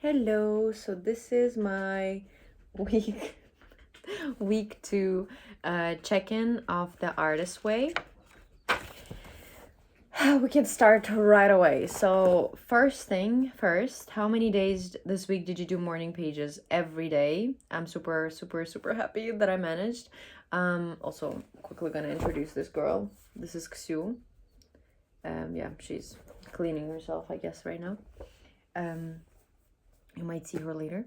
Hello, so this is my week week 2 check-in of the Artist Way. We can start right away. So first thing first, how many days this week did you do morning pages? Every day. I'm super happy that I managed. Also quickly gonna introduce this girl. This is Xiu. Yeah, she's cleaning herself, I guess, right now. You might see her later.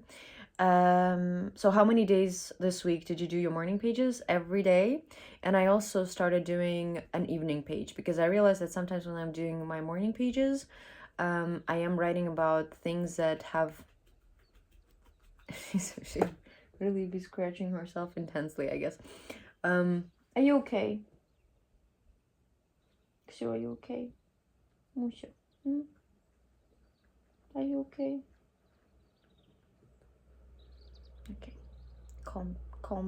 So how many days this week did you do your morning pages? Every day. And I also started doing an evening page because I realized that sometimes when I'm doing my morning pages, I am writing about things that have she really be scratching herself intensely, I guess. Are you okay? Xiu, are you okay? Musha. Are you okay? Okay. Calm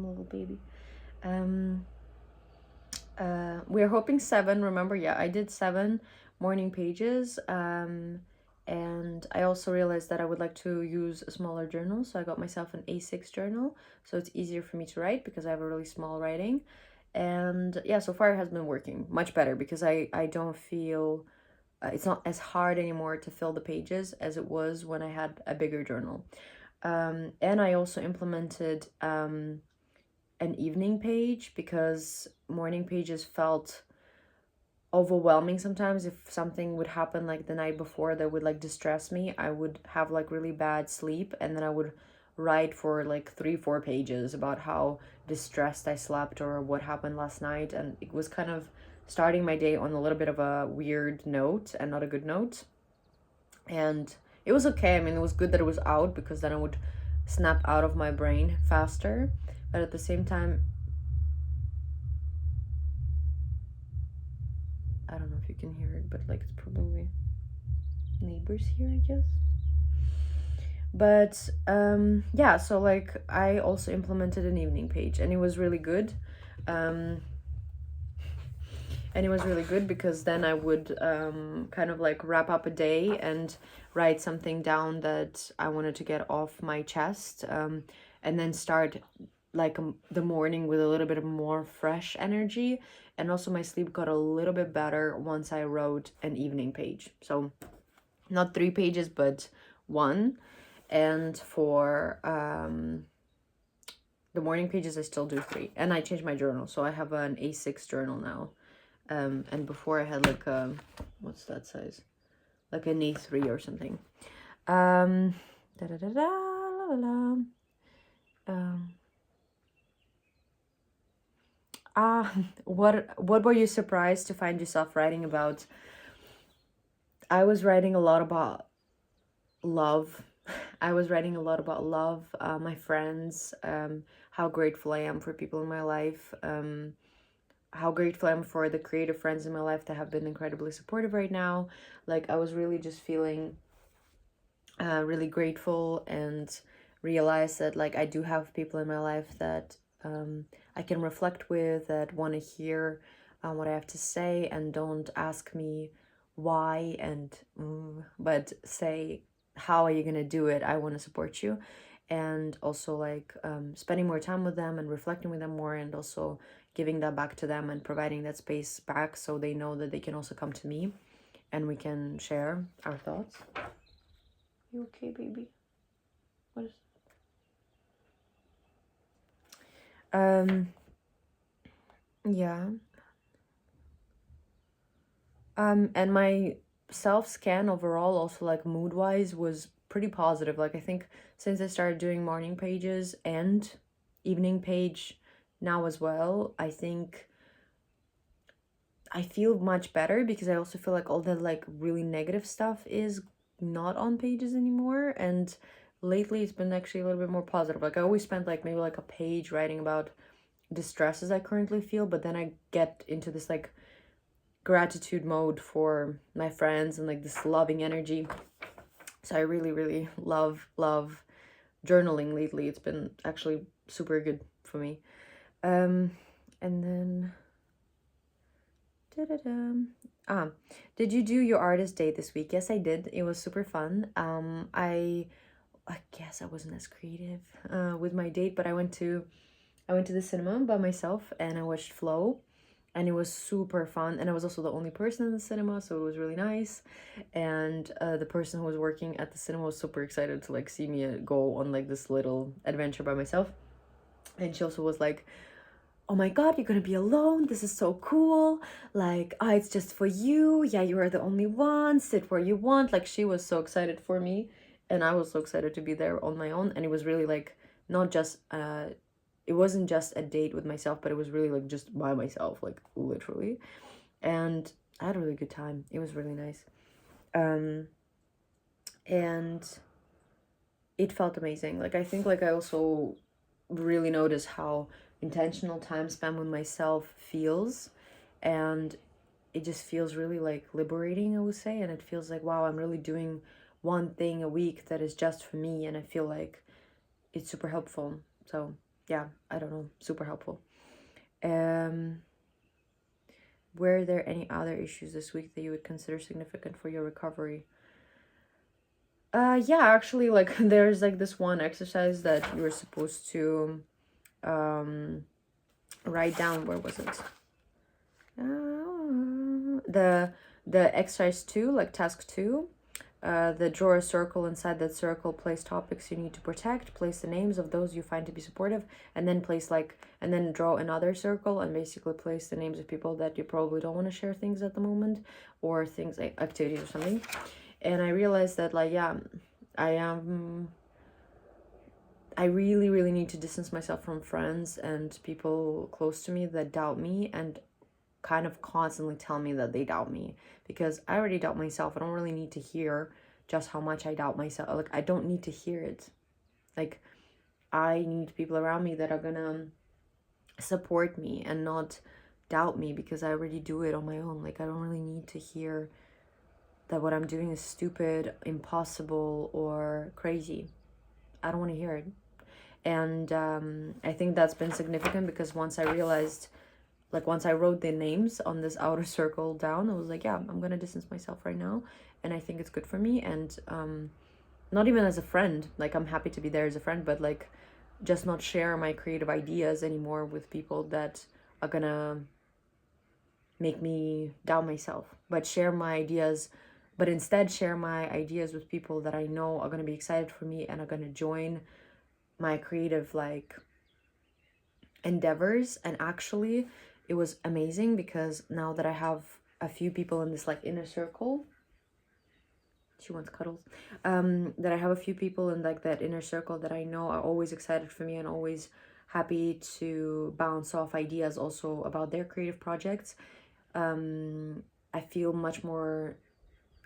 little baby. We're hoping 7. Remember, yeah, I did 7 morning pages. And I also realized that I would like to use a smaller journal, so I got myself an A6 journal, so it's easier for me to write because I have a really small writing. And yeah, so far it has been working much better because I don't feel it's not as hard anymore to fill the pages as it was when I had a bigger journal. And I also implemented an evening page because morning pages felt overwhelming sometimes. If something would happen like the night before that would like distress me, I would have like really bad sleep, and then I would write for like 3-4 pages about how distressed I slept or what happened last night, and it was kind of starting my day on a little bit of a weird note and not a good note. And it was okay. I mean, it was good that it was out because then I would snap out of my brain faster, but at the same time, I don't know if you can hear it, but like it's probably neighbors here, I guess. But yeah, so like I also implemented an evening page, and it was really good. And it was really good because then I would kind of like wrap up a day and write something down that I wanted to get off my chest, and then start like the morning with a little bit of more fresh energy. And also my sleep got a little bit better once I wrote an evening page. So not 3 pages, but 1. And for the morning pages, I still do 3. And I changed my journal, so I have an A6 journal now. And before I had like a, what's that size? Like an A3 or something. Da da da da la la la. What were you surprised to find yourself writing about? I was writing a lot about love. I was writing a lot about love, my friends, how grateful I am for people in my life, how grateful I am for the creative friends in my life that have been incredibly supportive right now. Like, I was really just feeling really grateful and realized that like I do have people in my life that I can reflect with, that want to hear what I have to say and don't ask me why and but say, how are you gonna do it? I want to support you. And also like spending more time with them and reflecting with them more, and also giving that back to them and providing that space back so they know that they can also come to me and we can share our thoughts. You okay, baby? What is yeah. And my self-scan overall, also like mood-wise, was pretty positive. Like I think since I started doing morning pages and evening page now as well, I think I feel much better because I also feel like all the like really negative stuff is not on pages anymore. And lately it's been actually a little bit more positive. Like I always spent like maybe like a page writing about distresses I currently feel, but then I get into this like gratitude mode for my friends and like this loving energy. So I really love journaling lately. It's been actually super good for me. And then did you do your artist day this week? Yes, I did. It was super fun. I I guess I wasn't as creative with my date, but I went to the cinema by myself and I watched Flow, and it was super fun, and I was also the only person in the cinema, so it was really nice. And the person who was working at the cinema was super excited to like see me go on like this little adventure by myself. And she also was like, oh my god, you're gonna be alone, this is so cool, like, ah, it's just for you, yeah, you are the only one, sit where you want. Like, she was so excited for me, and I was so excited to be there on my own. And it was really like not just it wasn't just a date with myself, but it was really like just by myself, like literally. And I had a really good time. It was really nice. And it felt amazing. Like, I think like I also really noticed how intentional time spent with myself feels, and it just feels really like liberating, I would say. And it feels like, wow, I'm really doing one thing a week that is just for me, and I feel like it's super helpful. So yeah, I don't know, super helpful. Were there any other issues this week that you would consider significant for your recovery? Yeah, actually, like there's like this one exercise that you were supposed to write down. Where was it? The exercise 2, like task 2. The draw a circle. Inside that circle, place topics you need to protect, place the names of those you find to be supportive, and then and then draw another circle and basically place the names of people that you probably don't want to share things at the moment, or things like activities or something. And I realized that, like, yeah, I really, really need to distance myself from friends and people close to me that doubt me and kind of constantly tell me that they doubt me, because I already doubt myself. I don't really need to hear just how much I doubt myself. Like, I don't need to hear it. Like, I need people around me that are gonna support me and not doubt me, because I already do it on my own. Like, I don't really need to hear that what I'm doing is stupid, impossible, or crazy. I don't want to hear it. And I think that's been significant, because once I realized, like, once I wrote the names on this outer circle down, I was like, yeah, I'm gonna distance myself right now, and I think it's good for me. And not even as a friend, like, I'm happy to be there as a friend, but like, just not share my creative ideas anymore with people that are gonna make me doubt myself, but instead share my ideas with people that I know are gonna be excited for me and are gonna join my creative, like, endeavors. And actually, it was amazing, because now that I have a few people in this like inner circle, she wants cuddles, that I have a few people in like that inner circle that I know are always excited for me and always happy to bounce off ideas also about their creative projects. I feel much more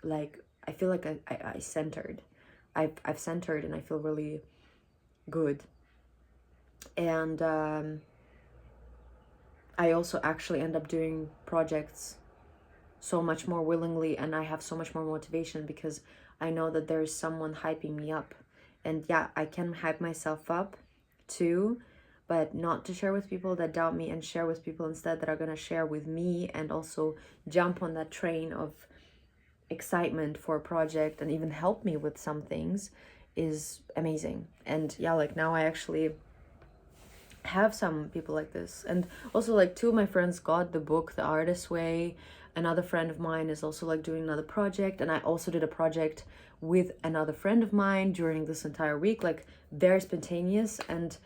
like, I feel like I centered. I've centered, and I feel really good. And I also actually end up doing projects so much more willingly, and I have so much more motivation, because I know that there's someone hyping me up. And yeah, I can hype myself up too, but not to share with people that doubt me, and share with people instead that are going to share with me, and also jump on that train of excitement for a project and even help me with some things, is amazing. And yeah, like, now I actually have some people like this. And also, like, 2 of my friends got the book The Artist's Way. Another friend of mine is also like doing another project, and I also did a project with another friend of mine during this entire week, like, very spontaneous. And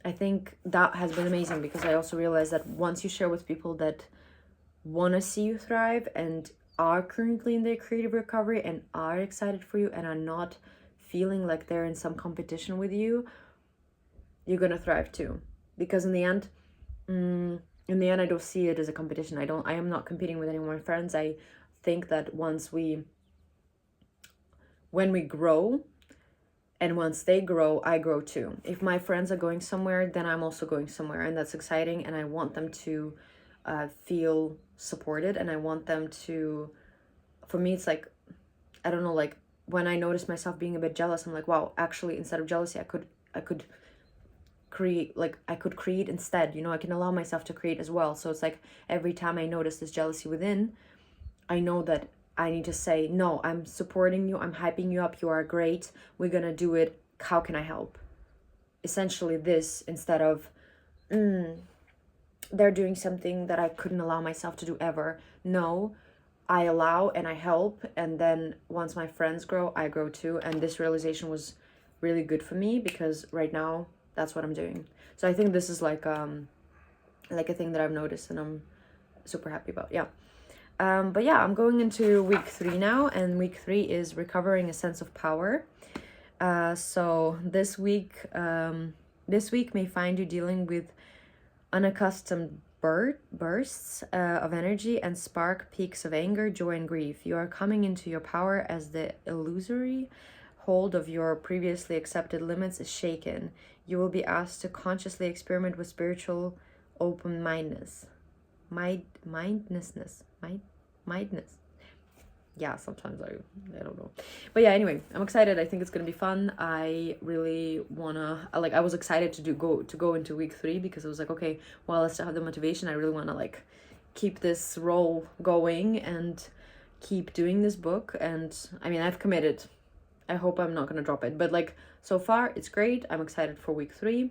I think that has been amazing, because I also realized that once you share with people that want to see you thrive and are currently in their creative recovery and are excited for you and are not feeling like they're in some competition with you, you're gonna thrive too. Because in the end, I don't see it as a competition. I am not competing with any of my friends. I think that when we grow, and once they grow, I grow too. If my friends are going somewhere, then I'm also going somewhere, and that's exciting. And I want them to feel supported, and I want them to, for me, it's like, I don't know, like, when I notice myself being a bit jealous, I'm like, wow, actually, instead of jealousy, I could create instead, I can allow myself to create as well. So it's like, every time I notice this jealousy within, I know that I need to say, no, I'm supporting you, I'm hyping you up, you are great, we're gonna do it how can I help? Essentially this, instead of they're doing something that I couldn't allow myself to do ever. No, I allow and I help, and then once my friends grow, I grow too. And this realization was really good for me, because right now that's what I'm doing. So I think this is like a thing that I've noticed, and I'm super happy about. Yeah. But yeah, I'm going into week 3 now, and week 3 is recovering a sense of power. So this week may find you dealing with unaccustomed bursts of energy and spark peaks of anger, joy, and grief. You are coming into your power as the illusory hold of your previously accepted limits is shaken. You will be asked to consciously experiment with spiritual open-mindedness. Mindedness. Yeah, sometimes I don't know. But yeah, anyway, I'm excited. I think it's gonna be fun. I really wanna, like, I was excited to go into week 3, because I was like, okay, while I still have the motivation, I really wanna like keep this roll going and keep doing this book. And I mean, I've committed. I hope I'm not gonna drop it, but like, so far it's great. I'm excited for week 3.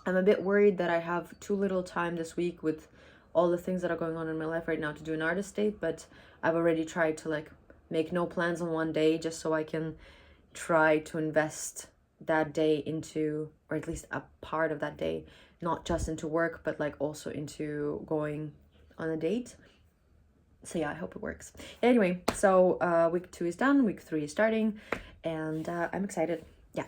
I'm a bit worried that I have too little time this week with all the things that are going on in my life right now to do an artist date, but I've already tried to like make no plans on one day, just so I can try to invest that day into, or at least a part of that day, not just into work, but like also into going on a date. So yeah, I hope it works. Anyway, so week 2 is done, week 3 is starting, and I'm excited. Yeah.